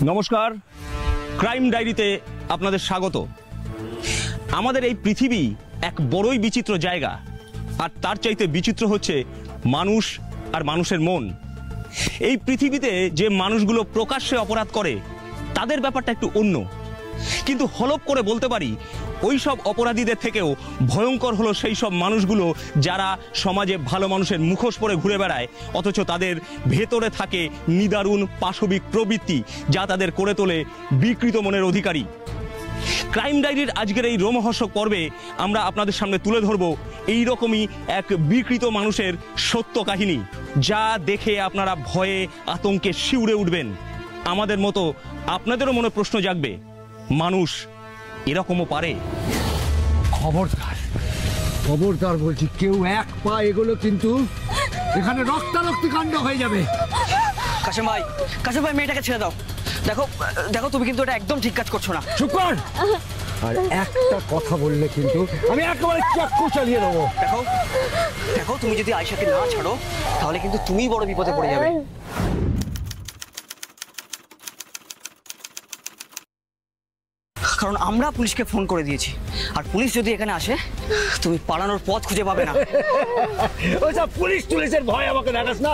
নমস্কার, ক্রাইম ডায়েরিতে আপনাদের স্বাগত। আমাদের এই পৃথিবী এক বড়ই বিচিত্র জায়গা, আর তার চাইতে বিচিত্র হচ্ছে মানুষ আর মানুষের মন। এই পৃথিবীতে যে মানুষগুলো প্রকাশ্যে অপরাধ করে তাদের ব্যাপারটা একটু অন্য, কিন্তু হলপ করে বলতে পারি ওই সব অপরাধীদের থেকেও ভয়ঙ্কর হলো সেই সব মানুষগুলো যারা সমাজে ভালো মানুষের মুখোশ পরে ঘুরে বেড়ায়, অথচ তাদের ভেতরে থাকে নিদারুণ পাশবিক প্রবৃত্তি যা তাদের করে তোলে বিকৃত মনের অধিকারী। ক্রাইম ডায়েরির আজকের এই রোমহর্ষক পর্বে আমরা আপনাদের সামনে তুলে ধরব এইরকমই এক বিকৃত মানুষের সত্য কাহিনী, যা দেখে আপনারা ভয়ে আতঙ্কে শিউরে উঠবেন। আমাদের মতো আপনাদেরও মনে প্রশ্ন জাগবে, মানুষ এরকমও পারে? খবরদার খবরদার বলছি, কেউ এক পা এগুলো কিন্তু এখানে রক্তারক্তি কাণ্ড হয়ে যাবে। কাশেম ভাই মেয়েটাকে ছেড়ে দাও। দেখো দেখো, তুমি কিন্তু এটা একদম ঠিক কাজ করছো না। চুপ কর, আর একটা কথা বললে কিন্তু আমি একেবারে চাকু চালিয়ে দেবো। দেখো দেখো, তুমি যদি আয়েশাকে না ছাড়ো তাহলে কিন্তু তুমিই বড় বিপদে পড়ে যাবে। কারণ আমরা পুলিশকে ফোন করে দিয়েছি, আর পুলিশ যদি এখানে আসে তুমি পালানোর পথ খুঁজে পাবে না। ওইসব পুলিশের ভয় আমাকে দেখাস না।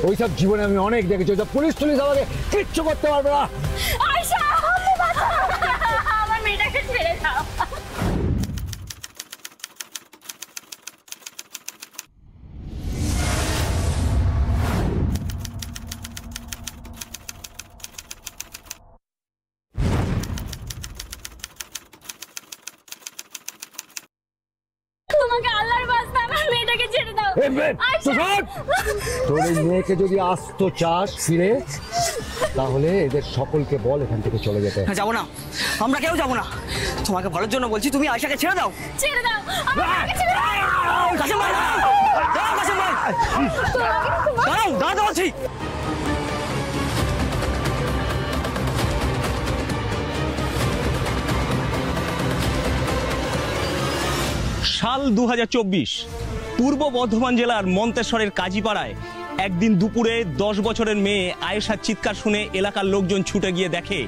ওইসব জীবনে আমি অনেক দেখেছি, ওইসব পুলিশ আমাকে কিচ্ছু করতে পারবে না। আয়েশা, আমার মেয়েটাকে ছেড়ে দাও। তোর এই মেয়েকে যদি আসতো চাস ফিরে, তাহলে এদের সকলকে বল এখান থেকে চলে যেতে। যাবো না, আমরা কেউ যাবো না। তোমাকে ভালোর জন্য বলছি, তুমি আয়েশাকে ছেড়ে দাও। ছেড়ে দাও, কাশেম ভাই দাঁড়াও, কাশেম ভাই দাঁড়াও, দাঁড়াতে বলছি। সাল 2024, পূর্ব বর্ধমান জেলার মন্তেশ্বরের কাজীপাড়ায় একদিন দুপুরে 10 বছরের মেয়ে আয়েশার চিৎকার শুনে এলাকার লোকজন ছুটে গিয়ে দেখে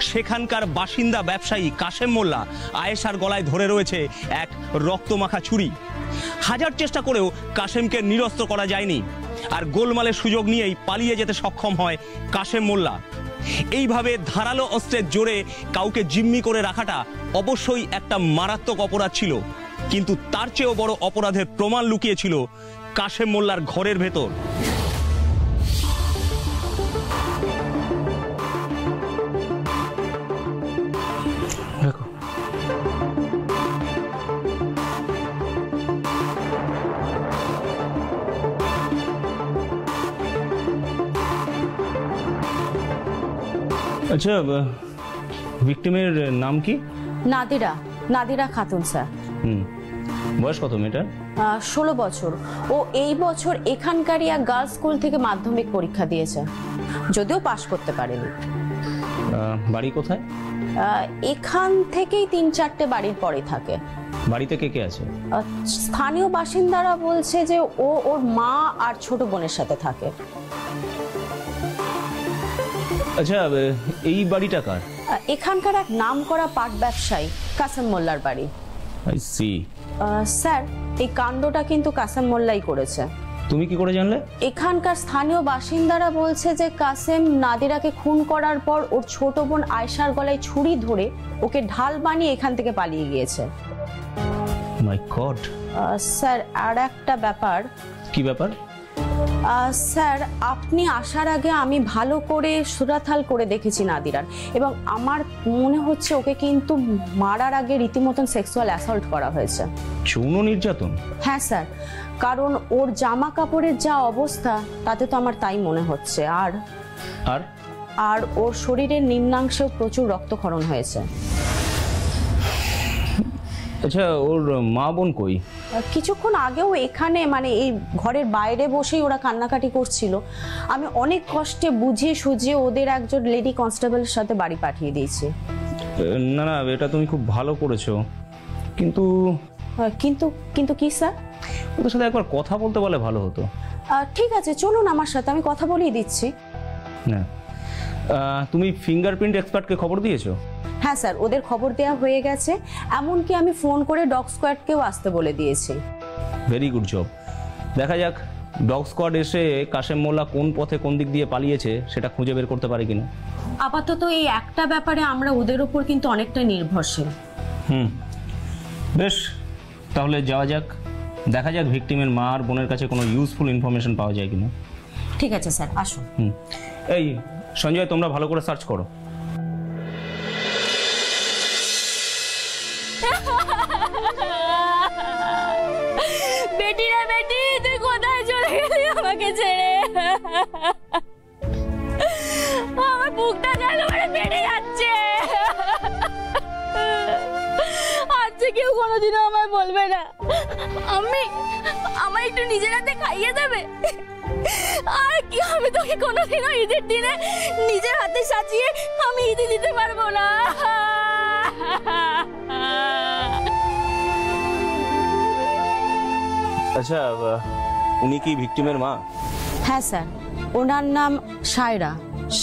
সেখানকার বাসিন্দা ব্যবসায়ী কাশেম মোল্লা আয়েশার গলায় ধরে রয়েছে এক রক্তমাখা ছুরি। হাজার চেষ্টা করেও কাশেমকে নিরস্ত করা যায়নি, আর গোলমালের সুযোগ নিয়েই পালিয়ে যেতে সক্ষম হয় কাশেম মোল্লা। এইভাবে ধারালো অস্ত্রের জোরে কাউকে জিম্মি করে রাখাটা অবশ্যই একটা মারাত্মক অপরাধ ছিল, কিন্তু তার চেয়েও বড় অপরাধের প্রমাণ লুকিয়েছিল কাশেম মোল্লার ঘরের ভেতর। আচ্ছা, ভিকটিমের নাম কি? নাদিরা খাতুন স্যার। বয়স কত মেয়েটার? 16 বছর। ও এই বছর এখানকারই এক গার্লস স্কুল থেকে মাধ্যমিক পরীক্ষা দিয়েছে, যদিও পাশ করতে পারেনি। বাড়ি কোথায়? এখান থেকেই 3-4টে বাড়ির পরে থাকে। বাড়িতে কে কে আছে? স্থানীয় বাসিন্দারা বলছে যে ও ওর মা আর ছোট বোনের সাথে থাকে। আচ্ছা, এই বাড়িটা কার? এখানকার এক নামকরা পাট ব্যবসায়ী কাসেম মোল্লার বাড়ি। I C. স্যার, এই কাণ্ডটা কিন্তু কাসেম মোল্লাই করেছে। তুমি কি করে জানলে? এখানকার স্থানীয় বাসিন্দারা বলছে যে কাসেম নাদিরাকে খুন করার পর ওর ছোট বোন আয়েশার গলায় ছুরি ধরে ওকে ঢাল বানিয়ে এখান থেকে পালিয়ে গিয়েছে। মাই গড। স্যার, আর একটা ব্যাপার। কি ব্যাপার? স্যার, আপনি আসার আগে আমি ভালো করে সুরাথাল করে দেখেছি নাদিরার, এবং আমার মনে হচ্ছে ওকে কিন্তু মারার আগে রীতিমতন সেক্সুয়াল অ্যাসল্ট করা হয়েছে। যৌন নির্যাতন? হ্যাঁ স্যার, কারণ ওর জামা কাপড়ের যা অবস্থা তাতে তো আমার তাই মনে হচ্ছে। আর আর আর ওর শরীরের নিম্নাংশেও প্রচুর রক্তক্ষরণ হয়েছে। আচ্ছা, ওর মা বোন কই? কিছুক্ষণ আগেও এখানে, মানে এই ঘরের বাইরে বসেই ওরা কান্নাকাটি করছিল। আমি অনেক কষ্টে বুঝিয়ে সুঝিয়ে ওদের একজন লেডি কনস্টেবলের সাথে বাড়ি পাঠিয়ে দিয়েছি। না না, এটা তুমি খুব ভালো করেছো, কিন্তু কিন্তু কিন্তু কি স্যার? ওদের সাথে একবার কথা বলতে বলে ভালো হতো। ঠিক আছে, চলুন আমার সাথে, আমি কথা বলিয়ে দিচ্ছি। না, তুমি ফিঙ্গারপ্রিন্ট এক্সপার্টকে খবর দিয়েছো? হ্যাঁ স্যার, ওদের খবর দেওয়া হয়ে গেছে, এমনকি আমি ফোন করে ডগ স্কোয়াডকেও আসতে বলে দিয়েছি। Very good job. দেখা যাক ডগ স্কোয়াড এসে কাশেম মোল্লা কোন পথে কোন দিক দিয়ে পালিয়েছে সেটা খুঁজে বের করতে পারে কিনা। আপাতত এই একটা ব্যাপারে আমরা ওদের উপর কিন্তু অনেকটাই নির্ভরশীল। বেশ, তাহলে যাওয়া যাক, দেখা যাক ভিকটিমের মা আর বোনের কাছে কোনো ইউজফুল ইনফরমেশন পাওয়া যায় কিনা। ঠিক আছে স্যার, আসুন। এই সঞ্জয়, তোমরা ভালো করে সার্চ করো। বেটি রে বেটি, তুই কোথায় চলে গেলি আমাকে ছেড়ে? আমার বুকটা যেন মানে ফেটে যাচ্ছে। আজকে কেউ কোনোদিনও আমায় বলবে না আমায় একটু নিজের হাতে খাইয়ে দেবে। আর কি, আমি তোকে কোনোদিনও ঈদের দিনে নিজের হাতে সাজিয়ে আমি ঈদে দিতে পারবো না। আচ্ছা, উনি কি ভিকটিমের মা? হ্যাঁ স্যার, ওনার নাম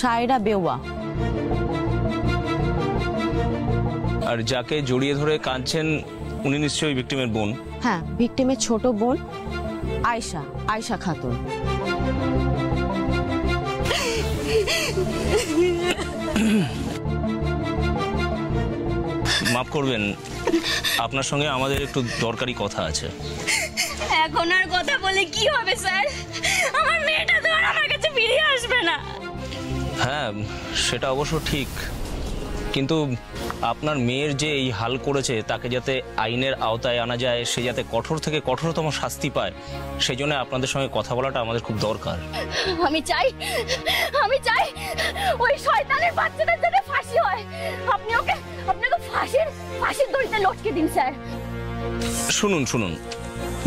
সায়রা বেওয়া। আর যাকে জড়িয়ে ধরে কাঁদছেন উনি নিশ্চয়ই ভিকটিমের বোন। হ্যাঁ, ভিকটিমের ছোট বোন আয়শা খাতুন। মাফ করবেন, আপনার সঙ্গে আমাদের একটু দরকারি কথা আছে। এখন আর কথা বলে কি হবে স্যার? আমার মেয়েটা তো আর আমার কাছে ফিরে আসবে না। হ্যাঁ, সেটা অবশ্য ঠিক, কিন্তু আপনার মেয়ের যে এই হাল করেছে তাকে যাতে আইনের আওতায় আনা যায়, সে যাতে কঠোর থেকে কঠোরতম শাস্তি পায়, সেই জন্য আপনাদের সঙ্গে কথা বলাটা আমাদের খুব দরকার। আমি চাই ওই শয়তানের বাচ্চাটার যাতে ফাঁসি হয়। আপনাকে ফাঁসির দড়িতে লটকে দিন স্যার। শুনুন,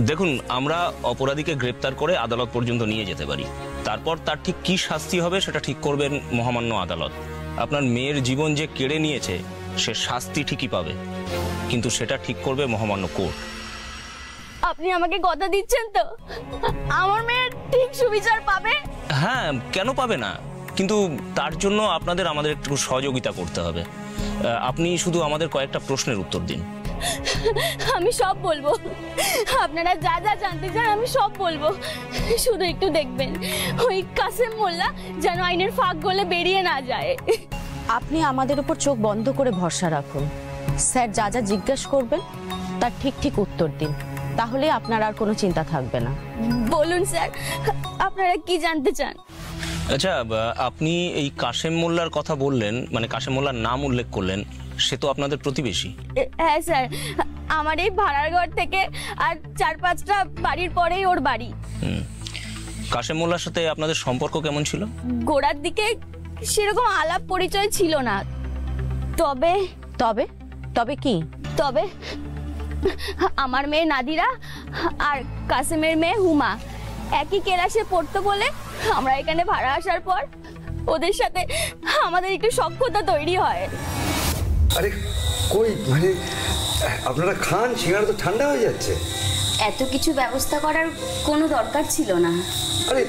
দেখুন, আমরা অপরাধীকে গ্রেপ্তার করে আদালত পর্যন্ত নিয়ে যেতে পারি, তারপর তার ঠিক কি শাস্তি হবে সেটা ঠিক করবেন মহামান্য আদালত। আপনার মেয়ের জীবন যে কেড়ে নিয়েছে সে শাস্তি ঠিকই পাবে, কিন্তু সেটা ঠিক করবে মহামান্য কোর্ট। আপনি আমাকে কথা দিচ্ছেন তো আমার মেয়ের ঠিক সুবিচার পাবে? হ্যাঁ, কেন পাবে না, কিন্তু তার জন্য আমাদের একটু সহযোগিতা করতে হবে। আপনি শুধু আমাদের কয়েকটা প্রশ্নের উত্তর দিন। আমি সব বলবো, আপনারা যা যা জানতে চান আমি সব বলবো, শুধু একটু দেখবেন ওই কাসেম মোল্লা যেন আইনের ফাঁক গলে বেরিয়ে না যায়। আপনি আমাদের উপর চোখ বন্ধ করে ভরসা রাখুন। স্যার যা যা জিজ্ঞেস করবেন তার ঠিক উত্তর দিন, তাহলে আপনার আর কোনো চিন্তা থাকবে না। বলুন স্যার, আপনারা কি জানতে চান? আচ্ছা, আপনি এই কাসেম মোল্লার কথা বললেন, মানে কাসেম মোল্লার নাম উল্লেখ করলেন, সে তো আপনাদের প্রতিবেশী। হ্যাঁ স্যার, আমার এই ভাড়ার ঘর থেকে আর 4-5টা বাড়ির পরেই ওর বাড়ি। কাসেম মোল্লার সাথে আপনাদের সম্পর্ক কেমন ছিল? গোড়ার দিকে সেরকম আলাপ পরিচয় ছিল না, তবে কি আমার মেয়ে নাদিরা আর কাসেমের মেয়ে হুমা একই ক্লাসে পড়তো বলে আমরা এখানে ভাড়া আসার পর ওদের সাথে আমাদের একটু সখ্যতা তৈরি হয়। আরে কই, মানে আপনারা খান, সিঙ্গারা তো ঠান্ডা হয়ে যাচ্ছে। এত কিছু ব্যবস্থা করার কোনো দরকার ছিল না। আরে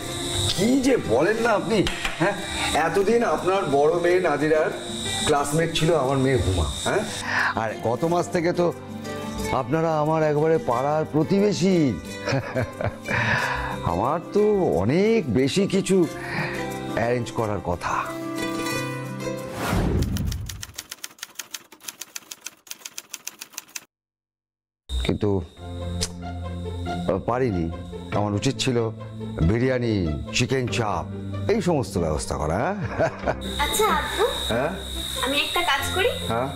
কি যে বলেন না আপনি। হ্যাঁ, এতদিন আপনার বড় মেয়ে নাদিরার ক্লাসমেট ছিল আমার মেয়ে হুমা। হ্যাঁ, আর গত মাস থেকে তো আপনারা আমার একবারে পাড়ার প্রতিবেশী। আমার তো অনেক বেশি কিছু অ্যারেঞ্জ করার কথা, কিন্তু পারিনি। আমার উচিত ছিল বিরিয়ানি, চিকেন চাপ, এই সমস্ত ব্যবস্থা করা। আচ্ছা আব্বু, হ্যাঁ আমি একটা কাজ করি। হ্যাঁ,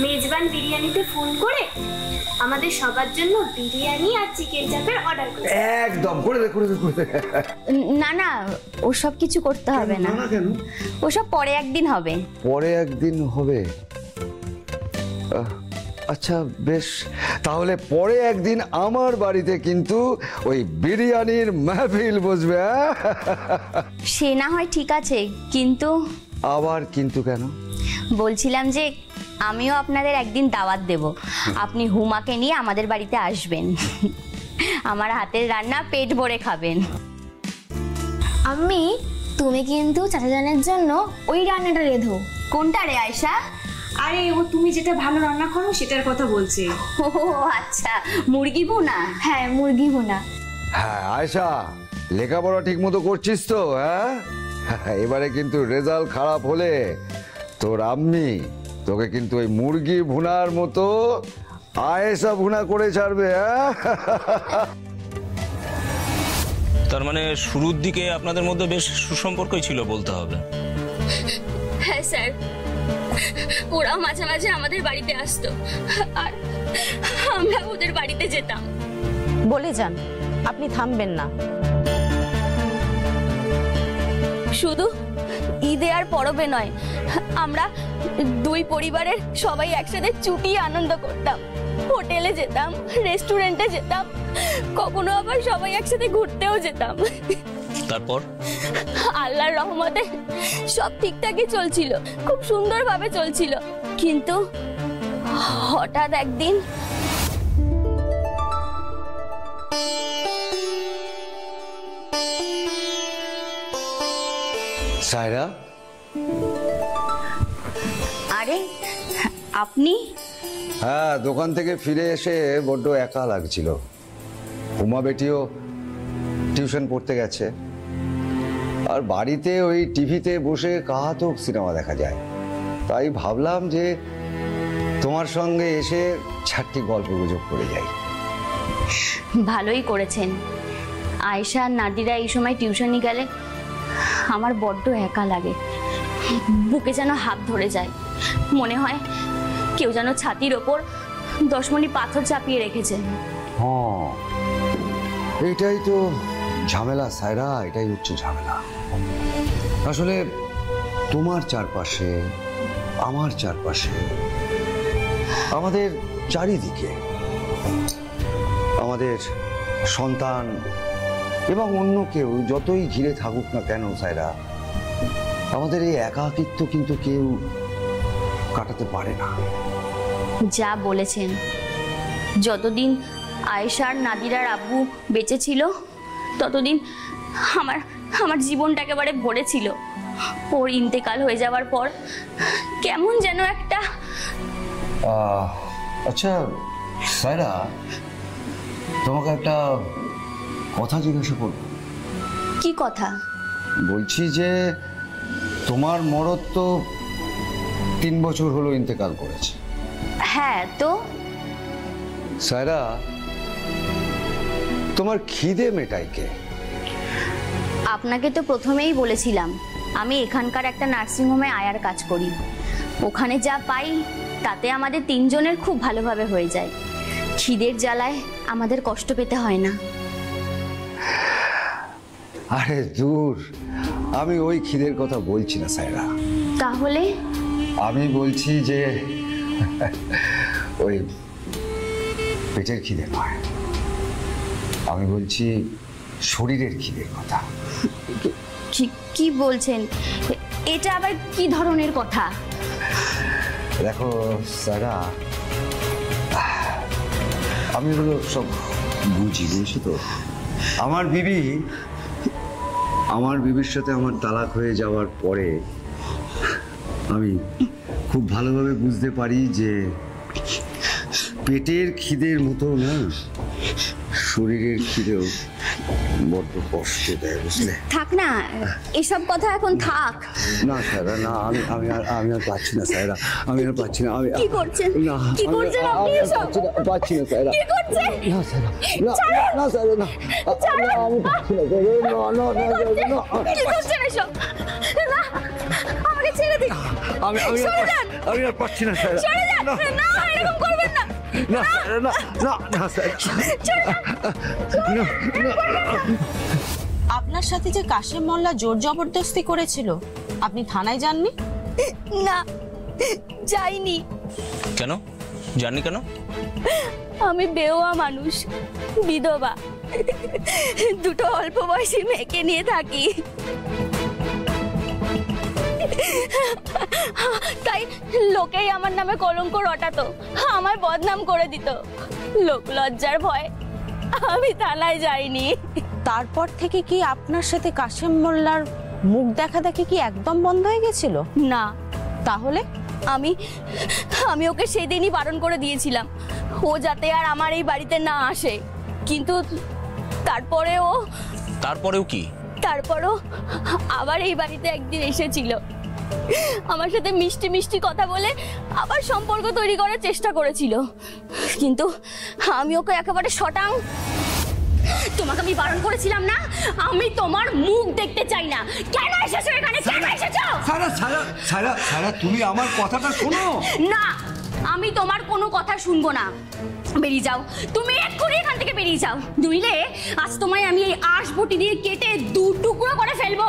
মেজবান বিরিয়ানিতে ফোন করে আমাদের সবার জন্য বিরিয়ানি আর চিকেন চাপের অর্ডার করি। একদম করে দে। না না, ওসব কিছু করতে হবে না। না কেন? ওসব পরে একদিন হবে। পরে একদিন হবে? আচ্ছা বেশ, তাহলে পরে একদিন আমার বাড়িতে কিন্তু ওই বিরিয়ানির মাহফিল বসবে। সে না হয় ঠিক আছে, কিন্তু আবার কিন্তু কেন? বলছিলাম যে আমিও আপনাদের একদিন দাওয়াত দেব, আপনি হুমাকে নিয়ে আমাদের বাড়িতে আসবেন। আমার হাতের রান্না পেট ভরে খাবেন। আম্মি, তুমি কিন্তু চাচাজানের জন্য ওই রান্নাটা রেধো। কোনটা রে আয়শা? আরে ও তুমি যেটা ভালো রান্না করো সেটার কথা বলছে। ও আচ্ছা, মুরগি ভুনা। হ্যাঁ, মুরগি ভুনা। হ্যাঁ আয়শা, লেখাপড়া ঠিক মতো করছিস তো? হ্যাঁ, এবারে কিন্তু রেজাল্ট খারাপ হলে তোর আম্মি তোকে কিন্তু ওই মুরগি ভুনার মতো আয়েশা ভুনা করে ছাড়বে। হ্যাঁ, তার মানে শুরুর দিকে আপনাদের মধ্যে বেশ সুসম্পর্কই ছিল বলতে হবে। হ্যাঁ স্যার, ওরাও মাঝে মাঝে আমাদের বাড়িতে আসতো আর আমরা ওদের বাড়িতে যেতাম। বলে যান, আপনি থামবেন না। শুধু ঈদে আর পরবে নয়, আমরা দুই পরিবারের সবাই একসাথে চুটিয়ে আনন্দ করতাম। হোটেলে যেতাম, রেস্টুরেন্টে যেতাম, কখনো আবার সবাই একসাথে ঘুরতেও যেতাম। তারপর আল্লাহর রহমতে সব ঠিকঠাকই চলছিল, খুব সুন্দরভাবে চলছিল। কিন্তু হঠাৎ একদিন সায়রা, আরে আপনি? হ্যাঁ, দোকান থেকে ফিরে এসে বড্ড একা লাগছিল। উমা বেটিও টিউশন পড়তে গেছে, আর বাড়িতে ওই টিভিতে বসে কাহাতক সিনেমা দেখা যায়। তাই ভাবলাম যে তোমার সঙ্গে এসে চারটি গল্প গুজব করে যাই। ভালোই করেছেন। আয়েশা আর নাদিরা এই সময় টিউশনি গেলে আমার বড্ড একা লাগে, বুকে যেন হাত ধরে যায়। মনে হয় কেউ যেন ছাতির ওপর 10 মণি পাথর চাপিয়ে রেখেছে। হ্যাঁ, এটাই তো ঝামেলা সায়রা, এটাই হচ্ছে ঝামেলা। আসলে তোমার চারপাশে, আমার চারপাশে, আমাদের চারিদিকে আমাদের সন্তান এবং অন্য কেউ যতই ঘিরে থাকুক না কেন সায়রা, আমাদের এই একাকিত্ব কিন্তু কেউ কাটাতে পারে না। যা বলেছেন, যতদিন আয়েশা আর নাদিরার আব্বু বেঁচে ছিল ততদিন আমার জীবনটা একেবারে ভরে ছিল। ওর ইন্তেকাল হয়ে যাওয়ার পর কেমন যেন একটা আচ্ছা সায়রা, তোমাকে একটা কথা জিজ্ঞাসা করব। কি কথা? বলছি যে তোমার মরদ তো 3 বছর হলো ইন্তেকাল করেছে। হ্যাঁ তো সায়রা, তোমার খিদে মেটায় কে? আপনাকে তো প্রথমেই বলেছিলাম আমি এখানকার একটা নার্সিংহোমে আয়ার কাজ করি। ওখানে যা পাই তাতে আমাদের 3 জনের খুব ভালোভাবে হয়ে যায়। খিদের জ্বালায় আমাদের কষ্ট পেতে হয় না। আরে দূর, আমি ওই খিদের কথা বলছি না সায়রা। তাহলে? আমি বলছি যে ওই পেটের খিদে নয়, আমি বলছি শরীরের খিদের কথা। কি বলছেন? এটা আবার কি ধরনের কথা? দেখো সায়রা, আমি এগুলো সব বুঝি, বুঝছি তো। আমার বিবির সাথে আমার তালাক হয়ে যাওয়ার পরে আমি খুব ভালোভাবে বুঝতে পারি যে পেটের খিদের মতো না, শরীরের খিদেও বড্ড কষ্ট দেয়, বুঝলে? থাক না, এসব কথা এখন থাক। না সায়রা, না, আমি আর পাচ্ছি না সায়রা, আমি আর পাচ্ছি না। আমি কি করছেন? না, কি করছেন আপনি এসব? পাচ্ছি না সায়রা। কি করছেন? না সায়রা, না সায়রা, না, আমি পাচ্ছি না সায়রা, না। কি করছেন এসব? না, আমাকে ছেড়ে দিন। আমি আর পাচ্ছি না সায়রা। সরে যান। না, এরকম করবেন না। না সায়রা, না সায়রা। আপনার সাথে যে কাশেম মোল্লা জোর জবরদস্তি করেছিল, আপনি থানায় যাননি? না, যাইনি। কেন জানি কেন? আমি বেওয়া মানুষ, বিধবা, 2 অল্প বয়সী মেয়েকে নিয়ে থাকি। তাই লোকেই আমার নামে কলঙ্ক রটাতো, আমায় বদনাম করে দিত। লোক লজ্জার ভয় আমি থানায় যাইনি। তারপর থেকে কি আপনার সাথে কাশেম মোল্লার মুখ দেখা দেখি কি একদম বন্ধ হয়ে গেছিল? না, তাহলে? আমি ওকে সেদিনই বারণ করে দিয়েছিলাম ও যাতে আর আমার এই বাড়িতে না আসে, কিন্তু তারপরেও কি? তারপরও আবার এই বাড়িতে একদিন এসেছিল, আমার সাথে মিষ্টি মিষ্টি কথা বলে আবার সম্পর্ক তৈরি করার চেষ্টা করেছিল, কিন্তু আমি ওকে একেবারে শটাং। তোমাকে আমি বারণ করেছিলাম না, আমি তোমার মুখ দেখতে চাই না। কেন এসেছো এখানে? কেন এসেছো? সারা তুমি আমার কথাটা শোনো না, আমি তোমার কোনো কথা শুনবো না। বেরিয়ে যাও, তুমি এক্ষুনি এখান থেকে বেরিয়ে যাও, নইলে আজ তোমায় আমি এই আঁশবটি দিয়ে কেটে দু টুকরো করে ফেলবো।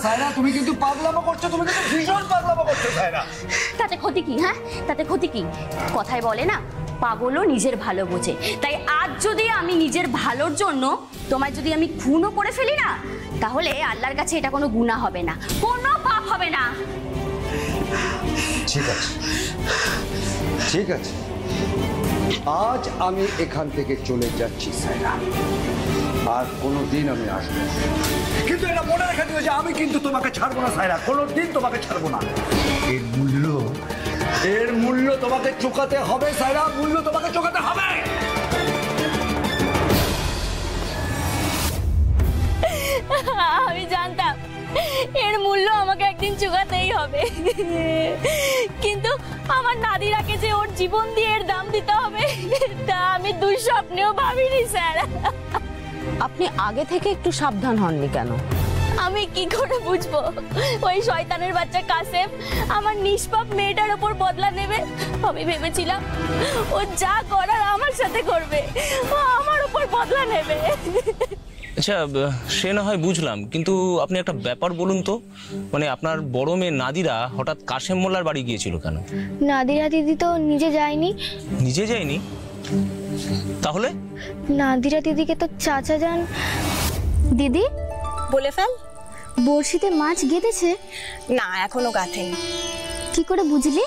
সায়রা তুমি কিন্তু পাগলামো করছো, তুমি কিন্তু ভীষণ পাগলামো করছো সায়রা। তাতে ক্ষতি কি? হ্যাঁ, তাতে ক্ষতি কি? কথায় বলে না, পাগলও নিজের ভালো বোঝে। তাই আজ যদি আমি নিজের ভালোর জন্য তোমায় যদি আমি খুনও করে ফেলি না, তাহলে আল্লাহর কাছে এটা কোনো গুনাহ হবে না, কোনো পাপ হবে না। ঠিক আছে, ঠিক আছে, আজ আমি এখান থেকে চলে যাচ্ছি সায়রা, আর কোনোদিন আমি আসবো না। কিন্তু এটা মনে রেখে দিও যে আমি কিন্তু তোমাকে ছাড়বো না সায়রা, কোনোদিন তোমাকে ছাড়বো না। এর মূল্য তোমাকে চুকাতে হবে সায়রা, মূল্য তোমাকে চুকাতে হবে। আমি জানতাম এর মূল্য আমাকে একদিন চুকাতেই হবে, কিন্তু আমার নাদিরাকে যে ওর জীবন দিয়ে এর দাম দিতে হবে তা আমি দুঃস্বপ্নেও ভাবিনি স্যার। আপনি আগে থেকে একটু সাবধান হননি কেন? আমি কি করে বুঝবো ওই শয়তানের বাচ্চা কাসেম আমার নিষ্পাপ মেয়েটার উপর বদলা নেবে? আমি ভেবেছিলাম ও যা করার আমার সাথে করবে, ও আমার উপর বদলা নেবে। আচ্ছা, সে না হয় বুঝলাম, কিন্তু আপনি একটা ব্যাপার বলুন তো, মানে আপনার বড় মেয়ে নাদিরা হঠাৎ কাশেম মোল্লার বাড়ি গিয়েছিল কেন? নাদিরা দিদি তো নিজে যায়নি। নিজে যায়নি? তাহলে? নাদিরা দিদিকে তো চাচা যান। দিদি বলে ফেল। বড়শিতে মাছ গেঁথেছে? না, এখনো গাঁথেনি। কি করে বুঝলি?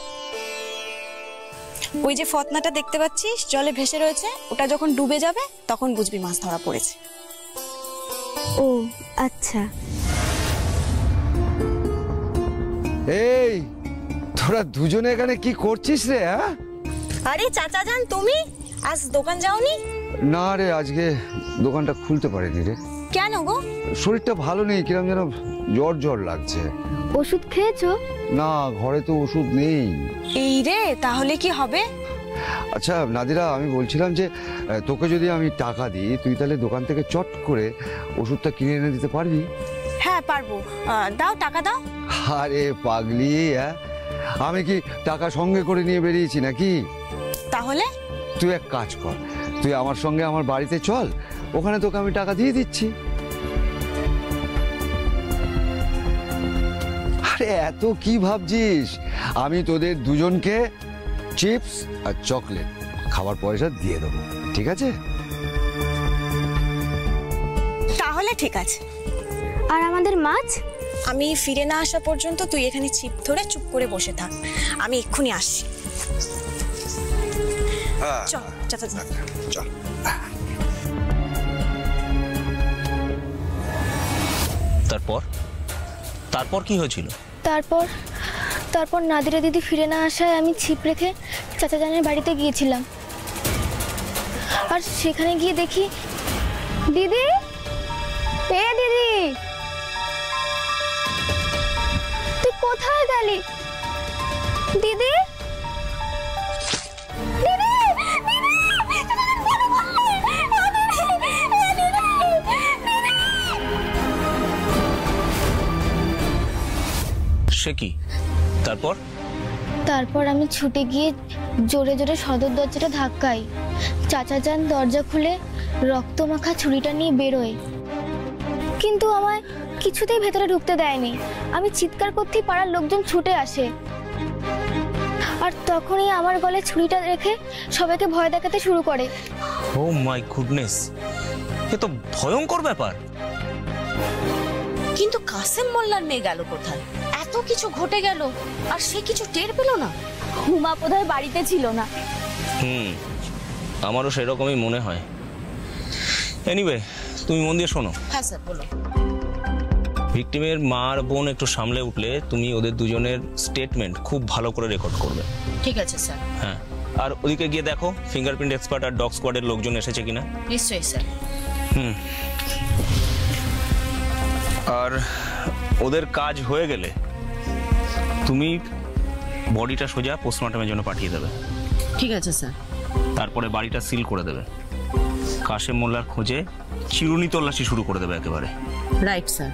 ওই যে ফতনাটা দেখতে পাচ্ছিস জলে ভেসে রয়েছে, ওটা যখন ডুবে যাবে তখন বুঝবি মাছ ধরা পড়েছে। ও আচ্ছা। এই তোরা দুজনে এখানে কি করছিস রে? হ্যাঁ, আরে চাচা যান, তুমি আজ দোকান যাওনি? না রে, আজকে দোকানটা খুলতে পারিনি রে। কেন গো? শরীরটা ভালো নেই, কিরম যেন জ্বর জ্বর লাগছে। ওষুধ খেয়েছো? না, ঘরে তো ওষুধ নেই। এই রে, তাহলে কি হবে? আচ্ছা নাদিরা, আমি বলছিলাম যে তোকে যদি আমি টাকা দিই, তুই তাহলে দোকান থেকে চট করে ওষুধটা কিনে এনে দিতে পারবি? হ্যাঁ পারবো, দাও টাকা দাও। আরে পাগলি, হ্যাঁ আমি কি টাকা সঙ্গে করে নিয়ে বেরিয়েছি নাকি? তাহলে তুই এক কাজ কর, তুই আমার সঙ্গে আমার বাড়িতে চল, ওখানে তোকে আমি টাকা দিয়ে দিচ্ছি। আরে এত কি ভাবছিস, আমি তোদের দুজনকে চিপস আর চকলেট খাবার পয়সা দিয়ে দেবো, ঠিক আছে? তাহলে ঠিক আছে। আর আমাদের মাছ? আমি ফিরে না আসা পর্যন্ত তুই এখানে ছিপ ধরে চুপ করে বসে থাক, আমি এক্ষুনি আসছি। চল চাচা চল। তারপর কি হয়েছিল? তারপর নাদিরা দিদি ফিরে না আসায় আমি ছিপ রেখে চাচা জানের বাড়িতে গিয়েছিলাম, আর সেখানে গিয়ে দেখি দিদি, এ দিদি তুই কোথায় গেলি? দিদি, সে কি? তারপর আমি ছুটে গিয়ে জোরে জোরে সদর দরজাটা ধাক্কাই। চাচা যান দরজা খুলে রক্তমাখা ছুরিটা নিয়ে বেরোয়, কিন্তু আমায় কিছুতেই ভেতরে ঢুকতে দেয়নি। আমি চিৎকার করতেই পাড়ার লোকজন ছুটে আসে, আর তখনই আমার গলায় ছুরিটা রেখে সবাইকে ভয় দেখাতে শুরু করে। ও মাই গুডনেস, এ তো ভয়ঙ্কর ব্যাপার। কিন্তু কাসেম মোল্লার মেয়ে গেল কোথায়? এত কিছু ঘটে গেল আর সে কিছু টের পেল না। হুমা বোধহয় বাড়িতে ছিল না। আমারও সেরকমই মনে হয়। এনিওয়ে, তুমি মন দিয়ে শোনো। হ্যাঁ স্যার বলুন। ভিকটিমের মা আর বোন একটু সামলে উঠলে তুমি ওদের দুজনের স্টেটমেন্ট খুব ভালো করে রেকর্ড করবে। ঠিক আছে স্যার। হ্যাঁ, আর ওদিকে গিয়ে দেখো ফিঙ্গারপ্রিন্ট এক্সপার্ট আর ডগ স্কোয়াডের লোকজন এসেছে কিনা। নিশ্চয়ই স্যার। আর ওদের কাজ হয়ে গেলে তুমি বডিটা সোজা পোস্টমর্টমের জন্য পাঠিয়ে দেবে। ঠিক আছে স্যার। তারপরে বাড়িটা সিল করে দেবে। কাশেম মোল্লার খোঁজে চিরুনি তল্লাশি শুরু করে দেবে একেবারে। Right sir.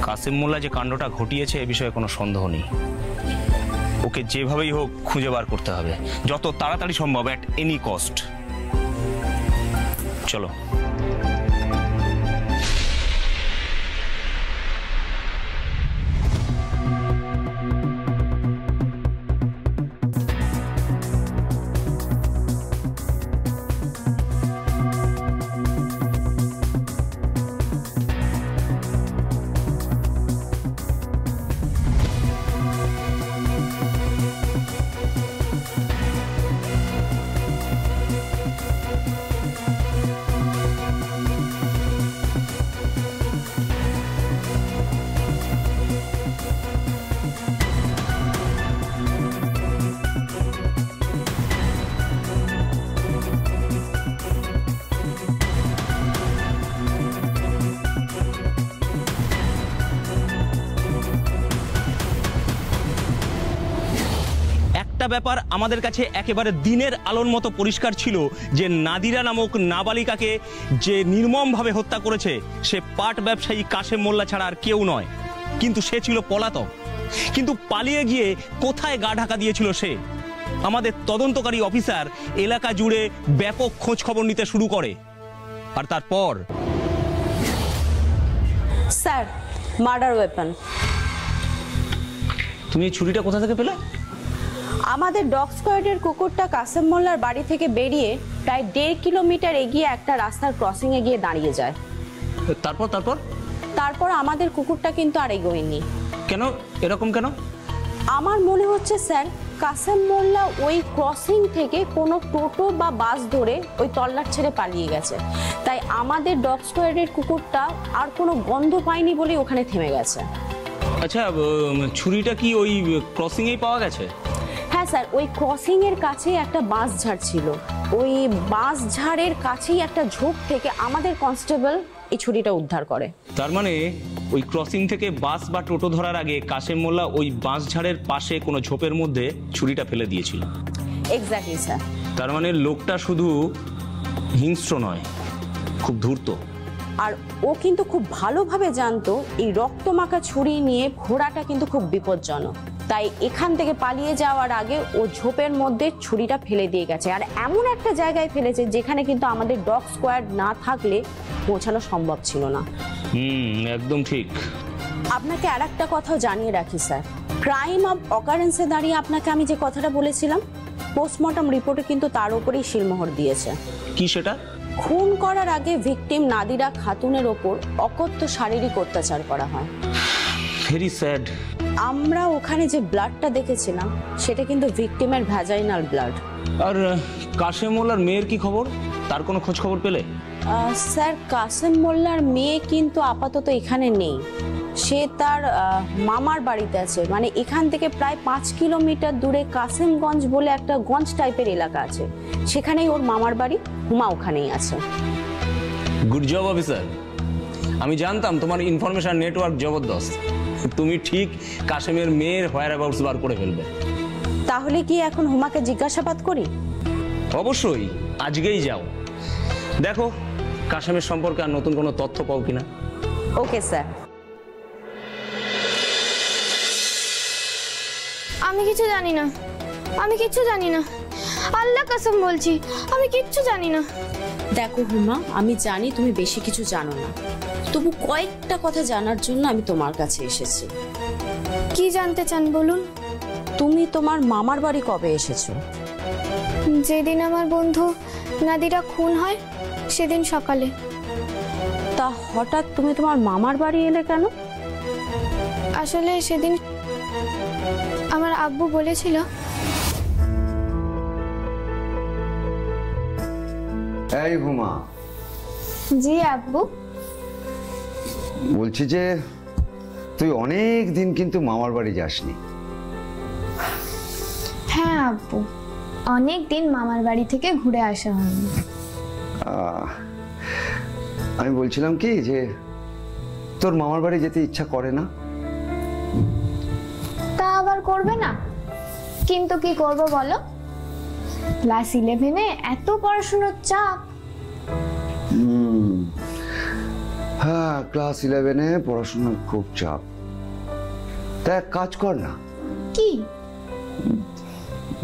কাশেম মোল্লা যে কাণ্ডটা ঘটিয়েছে এ বিষয়ে কোনো সন্দেহ নেই। ওকে যেভাবেই হোক খুঁজে বার করতে হবে, যত তাড়াতাড়ি সম্ভব, অ্যাট এনি কস্ট। চলো। ব্যাপার আমাদের কাছে একেবারে দিনের আলোর মতো পরিষ্কার ছিল যে নাদিরা নামক নাবালিকাকে যে নির্মমভাবে হত্যা করেছে সে পাট ব্যবসায়ী কাশেম মোল্লা ছাড়া আর কেউ নয়। কিন্তু সে ছিল পলাতক। কিন্তু পালিয়ে গিয়ে কোথায় গা ঢাকা দিয়েছিল সে? আমাদের তদন্তকারী অফিসার এলাকা জুড়ে ব্যাপক খোঁজ খবর নিতে শুরু করে। আর তারপর স্যার, মার্ডার ওয়েপন। তুমি এই ছুরিটা কোথা থেকে পেলে? আমাদের ডগ স্কোয়াডের কুকুরটা কাশেম মোল্লার বাড়ি থেকে বেরিয়ে প্রায় 1.5 কিলোমিটার এগিয়ে একটা রাস্তার ক্রসিং এ গিয়ে দাঁড়িয়ে যায়। তারপর আমাদের কুকুরটা কিন্তু আর এগোয়নি। কেন এরকম কেন? আমার মনে হচ্ছে স্যার কাশেম মোল্লা ওই ক্রসিং থেকে কোনো টোটো বা বাস ধরে ওই তল্লাট ছেড়ে পালিয়ে গেছে। তাই আমাদের ডগ স্কোয়াডের কুকুরটা আর কোনো গন্ধ পায়নি বলে ওখানে থেমে গেছে। আচ্ছা, ছুরিটা কি ওই ক্রসিং এই পাওয়া গেছে? হ্যাঁ স্যার, ওই ক্রসিং এর কাছেই একটা বাঁশ ঝাড় ছিল। ওই বাঁশ ঝাড়ের কাছেই একটা ঝোপ থেকে আমাদের কনস্টেবল এই ছুরিটা উদ্ধার করে। তার মানে ওই ক্রসিং থেকে বাস বা টোটো ধরার আগে কাশেম মোল্লা ওই বাঁশ ঝাড়ের পাশে কোনো ঝোপের মধ্যে ছুরিটা ফেলে দিয়েছিল। Exactly sir. তার মানে লোকটা শুধু হিংস্র নয়, খুব ধূর্ত। আর ও কিন্তু খুব ভালোভাবে জানতো এই রক্তমাখা ছুরি নিয়ে ঘোড়াটা কিন্তু খুব বিপজ্জনক। তাই এখান থেকে পালিয়ে যাওয়ার আগে ও ঝোপের মধ্যে ছুরিটা ফেলে দিয়ে গেছে। আর এমন একটা জায়গায় ফেলেছে যেখানে কিন্তু আমাদের ডগ স্কোয়াড না থাকলে পৌঁছানো সম্ভব ছিল না। একদম ঠিক। আপনাকে আর একটা কথাও জানিয়ে রাখি স্যার, ক্রাইম অফ অকারেন্সে দাঁড়িয়ে আপনাকে আমি যে কথাটা বলেছিলাম, পোস্টমর্টম রিপোর্টে কিন্তু তার উপরেই শিলমোহর দিয়েছে। কি সেটা? খুন করার আগে ভিকটিম নাদিরা খাতুনের ওপর অকথ্য শারীরিক অত্যাচার করা হয়। Very sad. আমরা ওখানে যে ব্লাডটা দেখেছিলাম সেটা কিন্তু ভিকটিমের ভ্যাজাইনাল ব্লাড। আর কাশেম মোল্লার মেয়ের কি খবর? তার কোনো খোঁজ খবর পেলে? স্যার, কাশেম মোল্লার মেয়ে কিন্তু আপাতত এখানে নেই। সে তার মামার বাড়িতে আছে। মানে এখান থেকে প্রায় 5 কিলোমিটার দূরে কাসেমগঞ্জ বলে একটা গঞ্জ টাইপের এলাকা আছে, সেখানেই ওর মামার বাড়ি। হুমা ওখানেই আছে। Good job officer. আমি জানতাম তোমার ইনফরমেশন নেটওয়ার্ক জবরদস্ত। তুমি ঠিক কাশেমের মেয়ের হোয়ার অ্যাবাউটস বার করে ফেলবে। তাহলে কি এখন হুমাকে জিজ্ঞাসাবাদ করি? অবশ্যই, আজকেই যাও, দেখো কাশেমের সম্পর্কে আর নতুন কোনো তথ্য পাও কিনা। Okay sir. আমি কিছু জানি না, আমি কিচ্ছু জানি না, আল্লাহ কসম বলছি আমি কিচ্ছু জানি না। দেখো হুমা, আমি জানি তুমি বেশি কিছু জানো না, তবু কয়েকটা কথা জানার জন্য আমি তোমার কাছে এসেছি। কি জানতে চান বলুন। তুমি তোমার মামার বাড়ি কবে এসেছো? যেদিন আমার বন্ধু নাদিরা খুন হয় সেদিন সকালে। তা হঠাৎ তুমি তোমার মামার বাড়ি এলে কেন? আসলে সেদিন আমার আব্বু বলেছিল। এই হুমা, জি আব্বু। বলছি যে তুই অনেক দিন কিন্তু মামার বাড়ি যাসনি। হ্যাঁ আব্বু, অনেক দিন মামার বাড়ি থেকে ঘুরে আসা হয়নি। আমি বলছিলাম কি যে তোর মামার বাড়ি যেতে ইচ্ছা করে না? তা আবার করবে না, কিন্তু কি করব বলো, ক্লাস 11-এ এত পড়াশোনার চাপ। হ্যাঁ, ক্লাস 11-এ পড়াশোনার খুব চাপ। তা এক কাজ কর না। কি?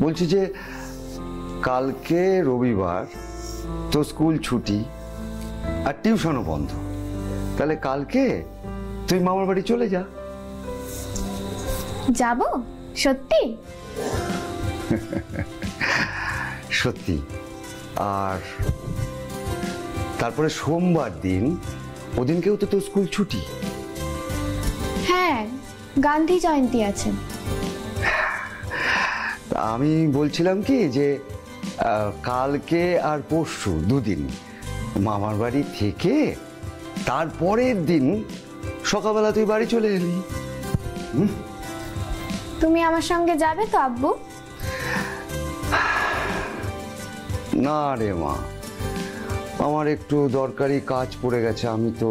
বলছি যে কালকে রবিবার, তো স্কুল ছুটি আর টিউশনও বন্ধ, তাহলে কালকে তুই মামার বাড়ি চলে যা। যাব? সত্যি? সত্যি। আর তারপরে সোমবার দিন, ওদিনকেও তো তোর স্কুল ছুটি। হ্যাঁ, গান্ধী জয়ন্তী আছে। আমি বলছিলাম কি যে কালকে আর পরশু দুদিন মামার বাড়ি থেকে তারপরের দিন সকালবেলা তুই বাড়ি চলে এলি। তুমি আমার সঙ্গে যাবে তো আব্বু? না রে মা, আমার একটু দরকারি কাজ পড়ে গেছে, আমি তো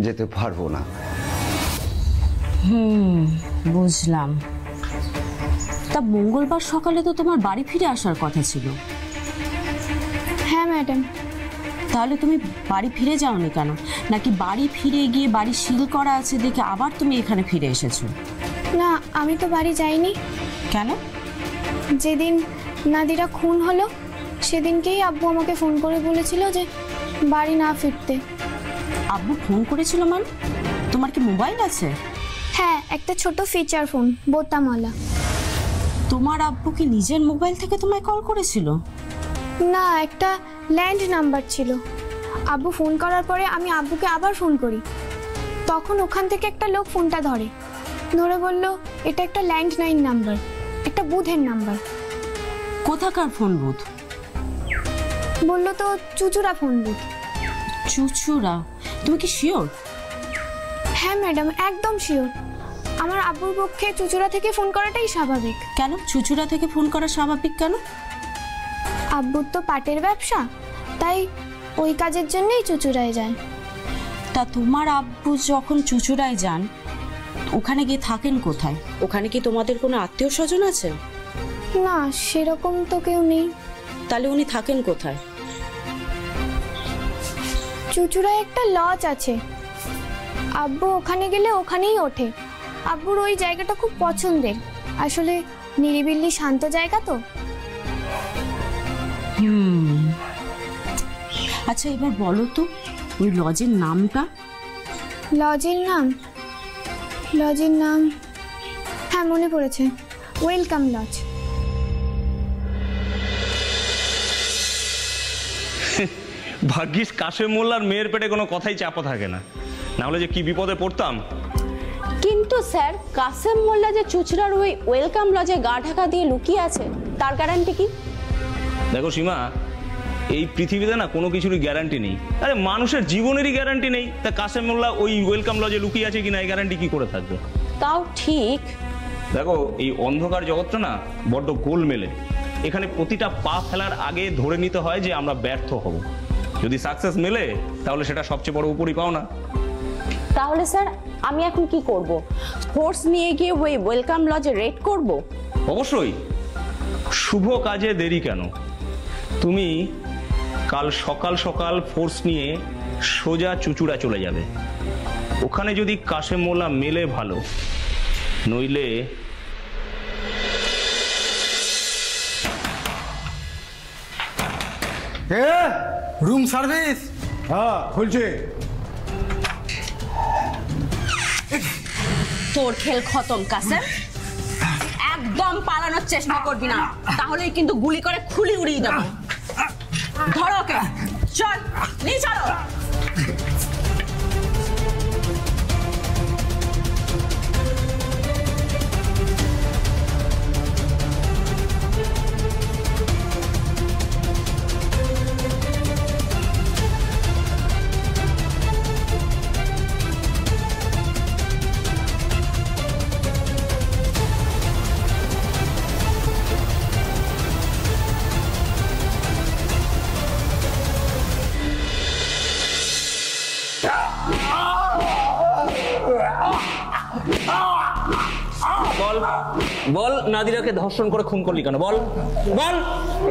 যেতে পারবো না। বুঝলাম। তা মঙ্গলবার সকালে তো তোমার বাড়ি ফিরে আসার কথা ছিল। হ্যাঁ ম্যাডাম। তাহলে তুমি বাড়ি ফিরে যাওনি কেন? নাকি বাড়ি ফিরে গিয়ে বাড়ি সিল করা আছে দেখে আবার তুমি এখানে ফিরে এসেছো? না, আমি তো বাড়ি যাইনি। কেন? যেদিন নাদিরা খুন হলো সেদিনকেই আব্বু আমাকে ফোন করে বলেছিল যে বাড়ি না ফিরতে। আব্বু ফোন করেছিল মানে? তোমার কি মোবাইল আছে? হ্যাঁ, একটা ছোট ফিচার ফোন, বোতামওয়ালা। তোমার আব্বু কি নিজের মোবাইল থেকে তোমায় কল করেছিল? না, একটা ল্যান্ড নাম্বার ছিল। আব্বু ফোন করার পরে আমি আব্বুকে আবার ফোন করি, তখন ওখান থেকে একটা লোক ফোনটা ধরে বলল এটা একটা ল্যান্ডলাইন নাম্বার, একটা বুথের নাম্বার। কোথাকার ফোন বুথ? বললো তো চুচুড়া ফোন বুথ। চুচুড়া? তুমি কি শিওর? হ্যাঁ ম্যাডাম, একদম শিওর। আমার আব্বুর পক্ষে চুচুড়া থেকে ফোন করাটাই স্বাভাবিক। কেন চুচুড়া থেকে ফোন করা স্বাভাবিক কেন? আব্বুর তো পাটের ব্যবসা, তাই ওই কাজের জন্যই চুচুড়ায় যায়। তা তোমার আব্বু যখন চুচুড়ায় যান, ওখানে গিয়ে থাকেন কোথায়? ওখানে কি তোমাদের কোনো আত্মীয় স্বজন আছে? না, সেরকম তো কেউ নেই। তাহলে উনি থাকেন কোথায়? চুচুড়ায় একটা লজ আছে, আব্বু ওখানে গেলে ওখানেই ওঠে। আব্বুর ওই জায়গাটা খুব পছন্দের, আসলে নিরিবিলি শান্ত জায়গা তো। আচ্ছা এবার বলো তো ওই লজের নামটা? লজের নাম হ্যাঁ মনে পড়েছে, ওয়েলকাম লজ। ভাগ্যিস কাশেম মোল্লার মেয়ের পেটে কোনো কথাই চাপা থাকে না, না হলে যে কি বিপদে পড়তাম। কিন্তু স্যার, কাসেম মোল্লা যে চুচড়ার ওই ওয়েলকাম লজে গা ঢাকা দিয়ে লুকিয়ে আছে, তার গ্যারান্টি কি? দেখো সীমা, এই পৃথিবীতে না কোনো কিছুরই গ্যারান্টি নেই। আরে মানুষের জীবনেরই গ্যারান্টি নেই, তা কাশেম মোল্লা ওই ওয়েলকাম লজে লুকিয়ে আছে কিনা এই গ্যারান্টি কি করে থাকবে? তাও ঠিক। দেখো এই অন্ধকার জগৎটা না বড্ড গোলমেলে, এখানে প্রতিটা পা ফেলার আগে ধরে নিতে হয় যে আমরা ব্যর্থ হব। যদি সাকসেস মেলে তাহলে সেটা সবচেয়ে বড় উপরই পাও না। তাহলে স্যার আমি এখন কি করব? ফোর্স নিয়ে গিয়ে ওই ওয়েলকাম লজে রেড করব? অবশ্যই। শুভ কাজে দেরি কেন? তুমি কাল সকাল সকাল ফোর্স নিয়ে সোজা চুচুড়া চলে যাবে। ওখানে যদি কাশেম মোল্লা মেলে ভালো, নইলে রুম সার্ভিস। হ্যাঁ খুলছে। তোর খেল খতম কাসেম, একদম পালানোর চেষ্টা করবি না, তাহলেই কিন্তু গুলি করে খুলি উড়িয়ে দেবো। ধরো ওকে, চল নিয়ে চলো। বল বল, নাদিরাকে ধর্ষণ করে খুন করলি কেন? বল বল।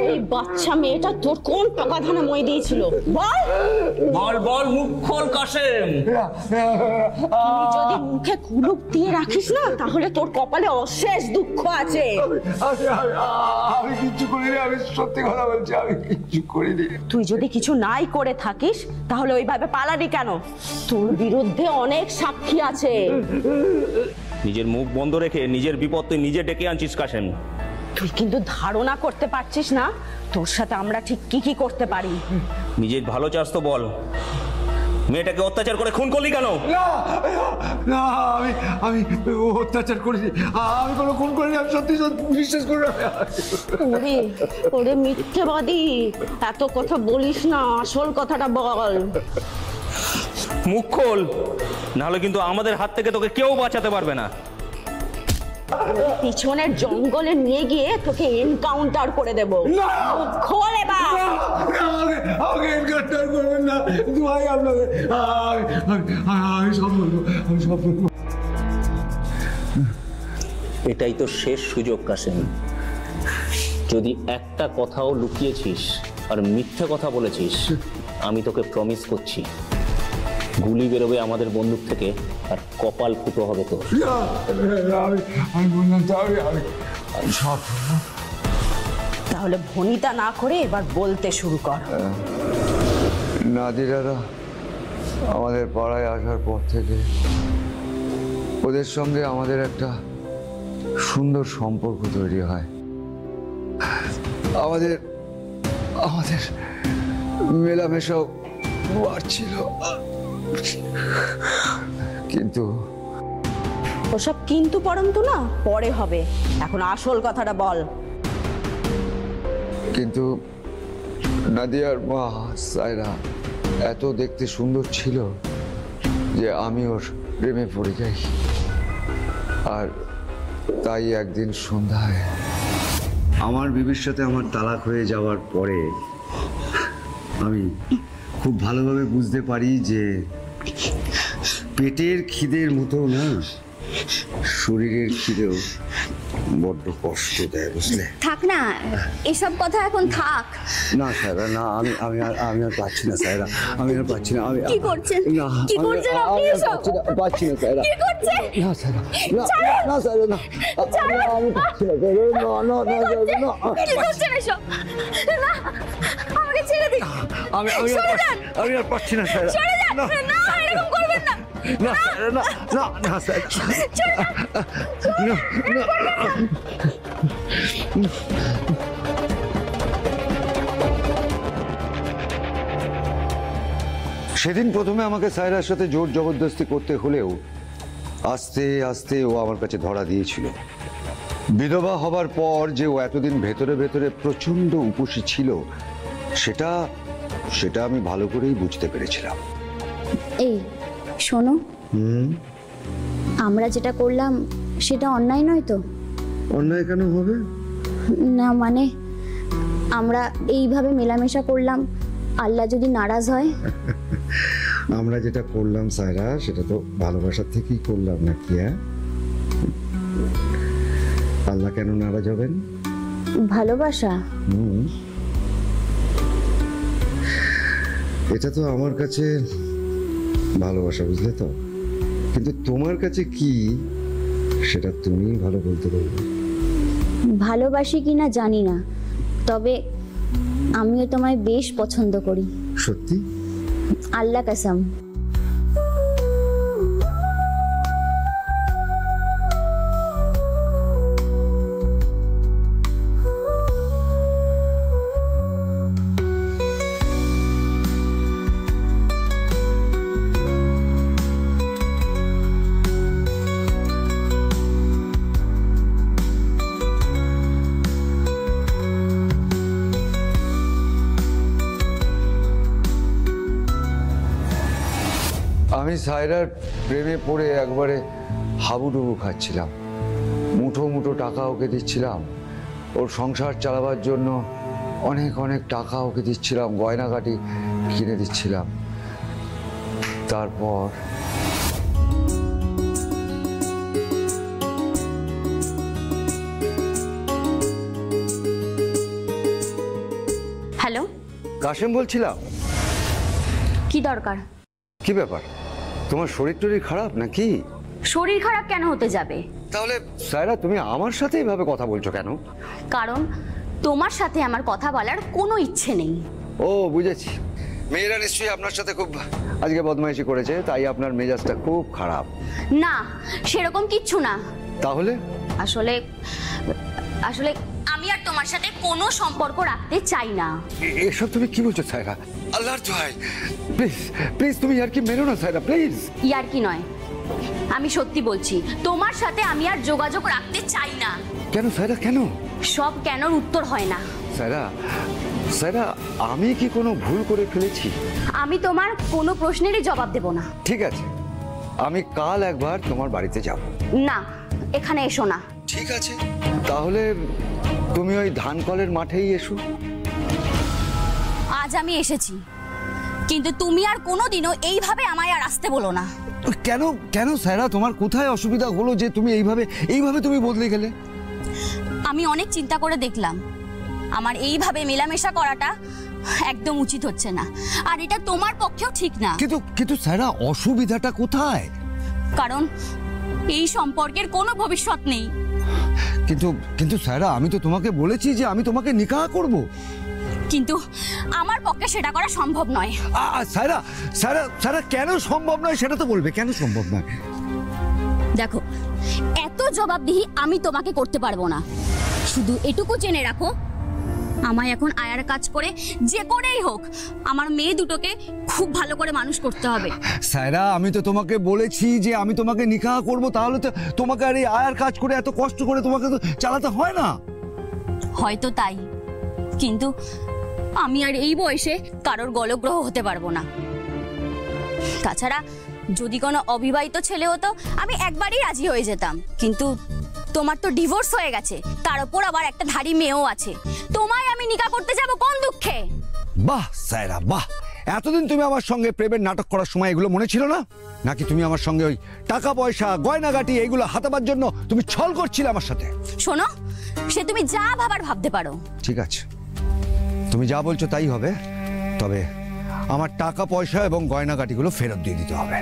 এই বাচ্চা মেয়েটা তোর কোন টাকাধানে মই দিয়েছিল? বল বল বল, মুখ খোল কাশেম। তুই যদি মুখে কুলুপ দিয়ে রাখিস না তাহলে তোর কপালে অশেষ দুঃখ আছে। আমি কিচ্ছু করিনি, আমি সত্যি কথা বলছি, আমি কিচ্ছু করিনি। তুই যদি কিছু নাই করে থাকিস তাহলে ওইভাবে পালাবি কেন? তোর বিরুদ্ধে অনেক সাক্ষী আছে। নিজের মুখ বন্ধ রেখে নিজের বিপদ তুই নিজে ডেকে আনছিস কাশেম। তুই কিন্তু ধারণা করতে পারছিস না তোর সাথে আমরা ঠিক কি কি করতে পারি। নিজের ভালো চাস তো বল, মেয়েটাকে অত্যাচার করে খুন করলি কেন? না না, আমি অত্যাচার করিনি, আমি কোনো খুন করিনি, আমি সত্যি সত্যি বিশ্বাস করি। ওরে ওরে মিথ্যেবাদী, এত কথা বলিস না, আসল কথাটা বল। মুখ খোল, নাহলে কিন্তু আমাদের হাত থেকে তোকে কেউ বাঁচাতে পারবে না। পিছনের জঙ্গলে নিয়ে গিয়ে তোকে এনকাউন্টার করে দেব। খোল এবার। আমাকে এনকাউন্টার করবেন না, দোহাই আপনাদের, আমি সব বলবো, আমি সব বলবো। এটাই তো শেষ সুযোগ কাশেম। যদি একটা কথাও লুকিয়েছিস আর মিথ্যে কথা বলেছিস, আমি তোকে প্রমিস করছি গুলি বেরোবে আমাদের বন্দুক থেকে আর কপাল ফুটো হবে তোর। আমি বললাম তো, আমি সব। তাহলে ভনিতা না করে এবার বলতে শুরু কর। নাদিরারা আমাদের পাড়ায় আসার পর থেকে ওদের সঙ্গে আমাদের একটা সুন্দর সম্পর্ক তৈরি হয়। আমাদের আমাদের মেলামেশাও বাড়ছিল, কিন্তু ওসব কিন্তু পরন্তু না পরে হবে, এখন আসল কথাটা বল। কিন্তু নাদিয়ার মা সায়রা এত দেখতে সুন্দর ছিল যে আমি ওর প্রেমে পড়ে যাই। আর তাই একদিন সন্ধ্যায় আমার বিবির সাথে আমার তালাক হয়ে যাওয়ার পরে আমি খুব ভালোভাবে বুঝতে পারি যে পেটের খিদের মতো না, শরীরের খিদেও বড্ড কষ্ট দেয়, বুঝলে? থাক না এসব কথা, এখন থাক। না সায়রা, না, আমি আর পাচ্ছি না সায়রা, আমি আর পাচ্ছি না। আমি কি করছেন? কি করছেন আপনি এসব? পাচ্ছি না সায়রা। কি করছেন? না সায়রা, না সায়রা, না, আমি পাচ্ছি না সায়রা, না। কি করছেন এসব? না, আমাকে ছেড়ে দিন। আমি আর পাচ্ছি না সায়রা। সরে যান। না, এরকম করবেন না। না সায়রা, না সায়রা, সেদিন প্রথমে আমাকে সায়রার সাথে জোর জবরদস্তি করতে হলেও আস্তে আস্তে ও আমার কাছে ধরা দিয়েছিল। বিধবা হবার পর যে ও এতদিন ভেতরে ভেতরে প্রচন্ড উপসী ছিল, সেটা আমি ভালো করেই বুঝতে পেরেছিলাম। এই শোনো, আমরা যেটা করলাম সেটা অন্যায় নয় তো? অন্যায় কেন হবে? না মানে আমরা এইভাবে মেলামেশা করলাম, আল্লাহ যদি নারাজ হয়? আমরা যেটা করলাম সায়রা, সেটা তো ভালোবাসার থেকেই করলাম নাকি? আল্লাহ কেন নারাজ হবেন? ভালোবাসা এটা তো আমার কাছে ভালোবাসা, বুঝলে তো? কিন্তু তোমার কাছে কি, সেটা তুমি ভালো বলতে পারবে। ভালোবাসি কিনা জানি না, তবে আমিও তোমায় বেশ পছন্দ করি। সত্যি? আল্লাহ কসম। আমি সায়রার প্রেমে পড়ে একবারে হাবুডুবু খাচ্ছিলাম। মুঠো মুঠো টাকা ওকে দিচ্ছিলাম, ওর সংসার চালাবার জন্য অনেক অনেক টাকা ওকে দিচ্ছিলাম, গয়নাগাটি কিনে দিচ্ছিলাম। তারপর কাশেম বলছিলাম। কি দরকার? কি ব্যাপার, তোমার শরীর টরীর খারাপ নাকি? শরীর খারাপ কেন হতে যাবে? তাহলে সায়রা তুমি আমার সাথে এইভাবে কথা বলছো কেন? কারণ তোমার সাথে আমার কথা বলার কোনো ইচ্ছে নেই। ও বুঝেছি, মেয়েরা নিশ্চয়ই আপনার সাথে খুব আজকে বদমাইশি করেছে, তাই আপনার মেজাজটা খুব খারাপ। না, সেরকম কিচ্ছু না। তাহলে? আসলে আসলে আমি আর তোমার সাথে কোনো সম্পর্ক রাখতে চাই না। এসব তুমি কি বলছো সায়রা? আল্লাহর দোহাই, প্লিজ প্লিজ তুমি আর কি মেরো না সায়রা, প্লিজ। ইয়ার কি নয়, আমি সত্যি বলছি, তোমার সাথে আমি আর যোগাযোগ রাখতে চাই না। কেন সায়রা, কেন? সব কেনর উত্তর হয় না। সায়রা, সায়রা আমি কি কোনো ভুল করে ফেলেছি? আমি তোমার কোনো প্রশ্নেরই জবাব দেব না। ঠিক আছে, আমি কাল একবার তোমার বাড়িতে যাব। না, এখানে এসো না। ঠিক আছে, তাহলে তুমি ওই ধানকলের মাঠেই এসো। আজ আমি এসেছি, কিন্তু তুমি আর কোনোদিনও এইভাবে আমায় আর আসতে বলো না। কেন কেন সায়রা, তোমার কোথায় অসুবিধা হলো যে তুমি এইভাবে তুমি বদলে গেলে? আমি অনেক চিন্তা করে দেখলাম, আমার এইভাবে মেলামেশা করাটা একদম উচিত হচ্ছে না, আর এটা তোমার পক্ষেও ঠিক না। কিন্তু সায়রা, অসুবিধাটা কোথায়? কারণ এই সম্পর্কের কোনো ভবিষ্যৎ নেই। কিন্তু সায়রা, আমি তো তোমাকে বলেছি যে আমি তোমাকে নিকাহ করব। কিন্তু আমার পক্ষে সেটা করা সম্ভব নয়। সায়রা সায়রা সায়রা, কেন সম্ভব নয় সেটা তো বলবে, কেন সম্ভব নয়? দেখো, এত জবাবদিহি আমি তোমাকে করতে পারবো না। শুধু এটুকু জেনে রাখো, আমায় এখন আয়ার কাজ করে যে করেই হোক আমার মেয়ে দুটোকে খুব ভালো করে মানুষ করতে হবে। সায়রা, আমি তো তোমাকে বলেছি যে আমি তোমাকে নিকাহ করব, তাহলে তো তোমাকে আর এই আয়ার কাজ করে এত কষ্ট করে তোমাকে তো চালাতে হয় না। হয়তো তাই, কিন্তু আমি আর এই বয়সে কারোর গলগ্রহ হতে পারবো না। তাছাড়া যদি কোনো অবিবাহিত ছেলে হতো আমি একবারই রাজি হয়ে যেতাম, কিন্তু তোমার তো ডিভোর্স হয়ে গেছে, তার উপর আবার একটা ধাড়ি মেয়েও আছে। তোমায় আমি নিকাহ করতে যাব কোন দুঃখে? বাহ সায়রা বাহ, এতদিন তুমি আমার সঙ্গে প্রেমের নাটক করার সময় এগুলো মনে ছিল না? নাকি তুমি আমার সঙ্গে ওই টাকা পয়সা গয়নাগাটি এইগুলো হাতাবার জন্য তুমি ছল করছিলে আমার সাথে? শোনো, সে তুমি যা ভাবার ভাবতে পারো। ঠিক আছে, তুমি যা বলছো তাই হবে, তবে আমার টাকা পয়সা এবং গয়নাগাটিগুলো ফেরত দিয়ে দিতে হবে।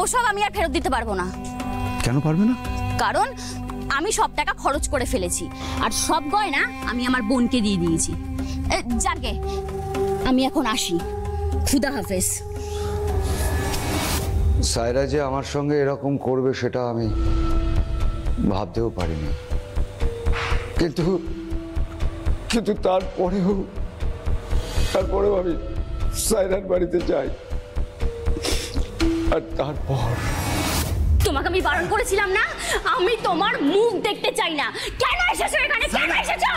ওসব আমি আর ফেরত দিতে পারবো না। কেন পারবে না? কারণ আমি সব টাকা খরচ করে ফেলেছি, আর সব গয়না আমি আমার বোনকে দিয়ে দিয়েছি। যাকে আমি এখন আসি, খুদা হাফেজ। সায়রা যে আমার সঙ্গে এরকম করবে সেটা আমি ভাবতেও পারিনি, কিন্তু তারপরেও আমি সায়রার বাড়িতে যাই, আর তারপর তোমাকে আমি বারণ করেছিলাম না, আমি তোমার মুখ দেখতে চাই না। কেন এসেছো এখানে? কেন এসেছো?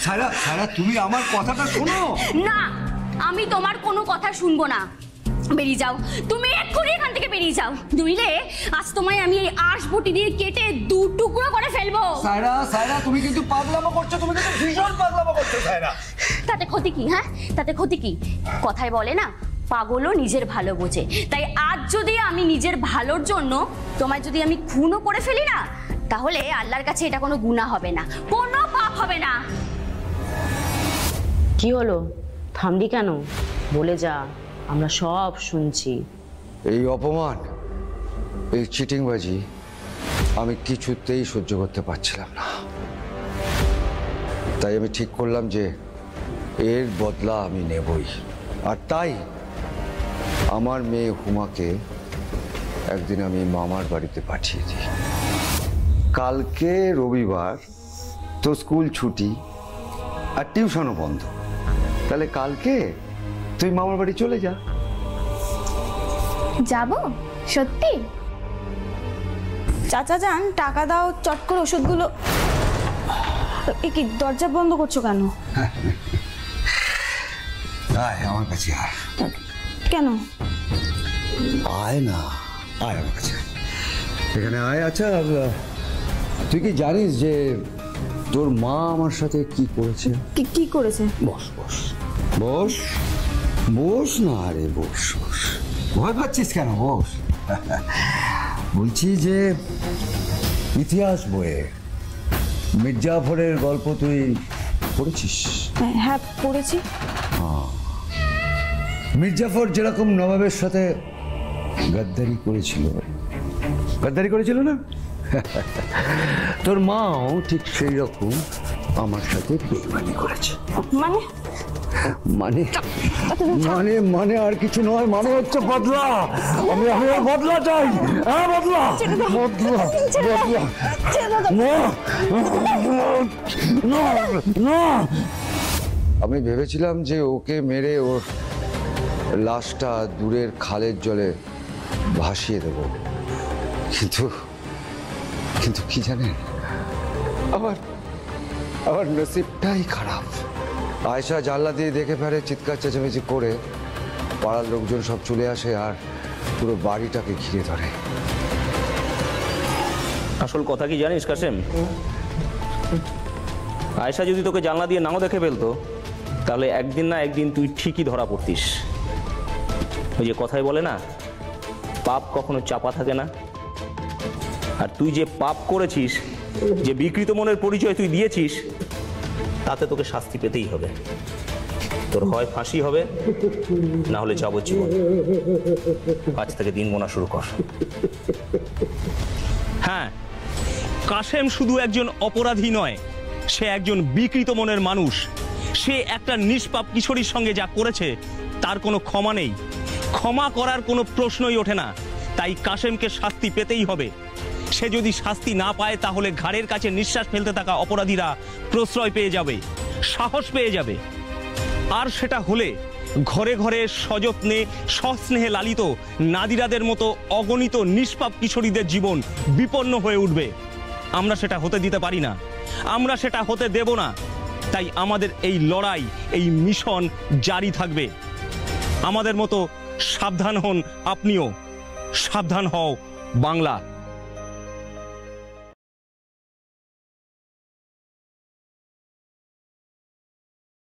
সায়রা, তুমি আমার কথাটা শোনো না, আমি তোমার কোনো কথা শুনবো না। বেরিয়ে যাও, তুমি এক্ষুনি এখান থেকে বেরিয়ে যাও, নইলে আজ তোমায় আমি এই আঁশবটি দিয়ে কেটে দু টুকরো করে ফেলবো। সায়রা, তুমি কিন্তু পাগলামো করছো, তুমি কিন্তু ভীষণ পাগলামো করছো সায়রা। তাতে ক্ষতি কি? হ্যাঁ, তাতে ক্ষতি কি? কথায় বলে না, পাগলও নিজের ভালো বোঝে। তাই আজ যদি আমি নিজের ভালোর জন্য তোমায় যদি আমি খুনও করে ফেলি না, তাহলে আল্লাহর কাছে এটা কোনো গুনাহ হবে না, কোনো পাপ হবে না। কি হলো, থামলি কেন? বলে যা, আমরা সব শুনছি। এই অপমান, এই চিটিংবাজি আমি কিছুতেই সহ্য করতে পারছিলাম না, তাই আমি ঠিক করলাম যে এর বদলা আমি নেবই। আর তাই আমার মেয়ে হুমাকে একদিন আমি মামার বাড়িতে পাঠিয়ে দিই। কালকে রবিবার, তো স্কুল ছুটি আর টিউশনও বন্ধ, তাহলে কালকে তুই মামার বাড়ি চলে যা। যাব? সত্যি? চাচা যান, টাকা দাও, চট করে ওষুধগুলো। কি দরজা বন্ধ করছো কেন? আয় আমার কাছে আয়। কেন? আয় না, আয় আমার কাছে, এখানে আয়। আচ্ছা, তুই কি জানিস যে তোর মা আমার সাথে কি করেছে? কি করেছে? বস বস বস বস না, আরে বস বস, ভয় পাচ্ছিস কেন? বস। বলছি যে ইতিহাস বইয়ে মির্জাফরের গল্প তুই পড়েছিস? হ্যাঁ পড়েছি। মির্জাফর যেরকম নবাবের সাথে গাদ্দারি করেছিল না, তোর মাও ঠিক সেই রকম আমার সাথে বেইমানি করেছে। মানে মানে মানে মানে আর কিছু নয়, মানে হচ্ছে বদলা। আমি বদলা চাই। হ্যাঁ বদলা, বদলা, বদলা। না, আমি ভেবেছিলাম যে ওকে মেরে ওর লাশটা দূরের খালের জলে ভাসিয়ে দেব, কিন্তু কিন্তু কি জানেন, আমার নসিবটাই খারাপ। আয়েশা জানলা দিয়ে দেখে ফেলে, চিৎকার চেঁচামেচি করে পাড়ার লোকজন সব চলে আসে আর পুরো বাড়িটাকে ঘিরে ধরে। আসল কথা কি জানিস কাসেম, আয়েশা যদি তোকে জানলা দিয়ে নাও দেখে ফেলতো তাহলে একদিন না একদিন তুই ঠিকই ধরা পড়তিস। ওই যে কথাই বলে না, পাপ কখনো চাপা থাকে না। আর তুই যে পাপ করেছিস, যে বিকৃত মনের পরিচয় তুই দিয়েছিস, তাতে তোকে শাস্তি পেতেই হবে। তোর হয় ফাঁসি হবে, না হলে যাবজ্জীবন। আজ থেকে দিন গোনা শুরু কর। হ্যাঁ, কাসেম শুধু একজন অপরাধী নয়, সে একজন বিকৃত মনের মানুষ। সে একটা নিষ্পাপ কিশোরীর সঙ্গে যা করেছে তার কোনো ক্ষমা নেই, ক্ষমা করার কোনো প্রশ্নই ওঠে না। তাই কাসেমকে শাস্তি পেতেই হবে। সে যদি শাস্তি না পায় তাহলে ঘাড়ের কাছে নিঃশ্বাস ফেলতে থাকা অপরাধীরা প্রশ্রয় পেয়ে যাবে, সাহস পেয়ে যাবে। আর সেটা হলে ঘরে ঘরে সযত্নে সস্নেহে লালিত নাদিরাদের মতো অগণিত নিষ্পাপ কিশোরীদের জীবন বিপন্ন হয়ে উঠবে। আমরা সেটা হতে দিতে পারি না, আমরা সেটা হতে দেব না। তাই আমাদের এই লড়াই, এই মিশন জারি থাকবে। আমাদের মতো সাবধান হন আপনিও, সাবধান হও বাংলা।